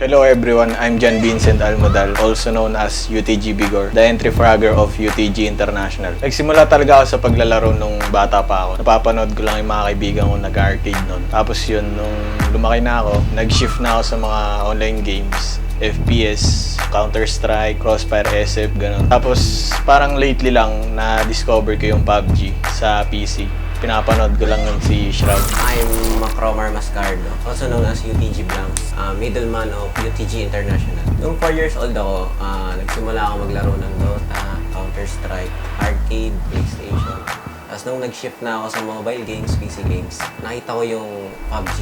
Hello everyone, I'm John Vincent Almodal, also known as UTG Bigor, the entry fragger of UTG International. Nagsimula talaga ako sa paglalaro nung bata pa ako. Napapanood ko lang yung mga kaibigan ko nag-arcade nun. Tapos yun, nung lumaki na ako, nag-shift na ako sa mga online games. FPS, Counter-Strike, Crossfire SF, ganun. Tapos parang lately lang na-discover ko yung PUBG sa PC. Pinapanood ko lang nun si Shroud. I'm Macromar Mascardo, also known as UTG Blanks, middleman of UTG International. Noong 4 years old ako, nagsimula ako maglaro ng Dota, Counter-Strike, arcade, PlayStation. Tapos nung nag-shift na ako sa mobile games, PC games, nakita ko yung PUBG.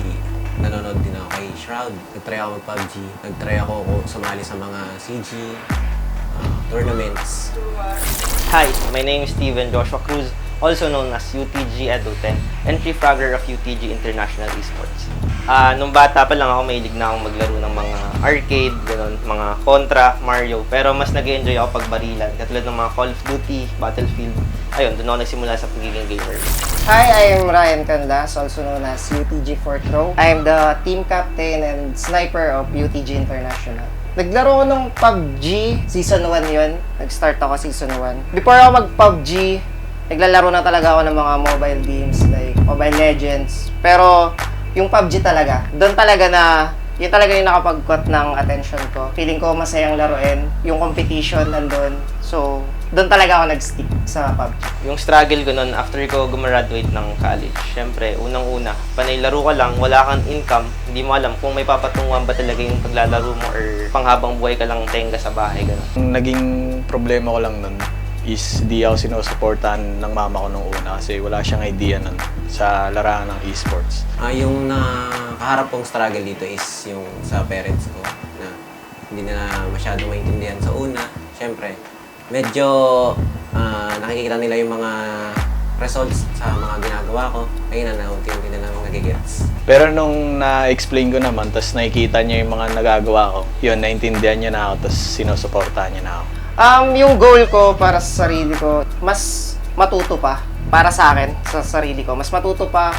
Nanonood din ako kay Shroud. Nag-try ako mag-PUBG. Nag-try ako sumali sa mga CG, tournaments. Hi, my name is Steven Joshua Cruz, also known as UTG Edu10, entry fragger of UTG International Esports. Nung bata pa lang ako, mahilig na akong maglaro ng mga arcade, ganun, mga Contra, Mario. Pero mas nag-enjoy ako pagbarilan, katulad ng mga Call of Duty, Battlefield. Ayun, doon ako nagsimula sa pagiging gamer. Hi, I am Ryan Canlas, also known as UTG 4th Row. I am the team captain and sniper of UTG International. Naglaro ko ng PUBG, Season 1 yun. Nag-start ako Season 1. Before ako mag-PUBG, naglalaro na talaga ako ng mga mobile games like Mobile Legends. Pero yung PUBG talaga, doon talaga yun talaga yung nakapag-cut ng attention ko. Feeling ko masayang laruin, yung competition nandun. So, doon talaga ako nag-stick sa PUBG. Yung struggle ko noon after ko gumraduate ng college, syempre, unang-una, panay laro ka lang, wala kang income, hindi mo alam kung may papatunguhan ba talaga yung paglalaro mo or panghabang buhay ka lang tenga sa bahay, gano'n. Ang naging problema ko lang nun is di ako sinusuportahan ng mama ko nung una kasi wala siyang idea nun sa larangan ng esports. Yung nakaharap kong struggle dito is yung sa parents ko na hindi na masyadong maintindihan sa una. Siyempre, medyo nakikita nila yung mga results sa mga ginagawa ko. Ayun na, unti-unti na lang nagigets. Pero nung na-explain ko naman, tapos nakikita niya yung mga nagagawa ko, yun, naintindihan niya na ako, tapos sinusuportahan niya na ako. Yung goal ko para sa sarili ko, mas matuto pa para sa akin, sa sarili ko. Mas matuto pa,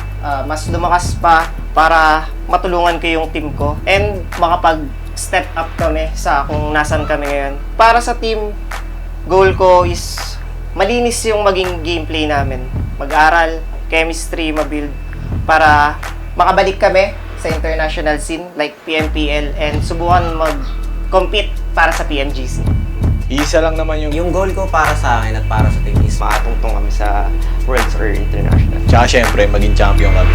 mas lumakas pa para matulungan ko yung team ko and makapag-step up kami sa kung nasan kami ngayon. Para sa team, goal ko is malinis yung maging gameplay namin. Mag-aral, chemistry, mabuild para makabalik kami sa international scene like PMPL and subukan mag-compete para sa PMGC. Isa lang naman Yung goal ko para sa akin at para sa team is Makatungtong kami sa Worlds or International. Tsaka syempre, maging champion kami.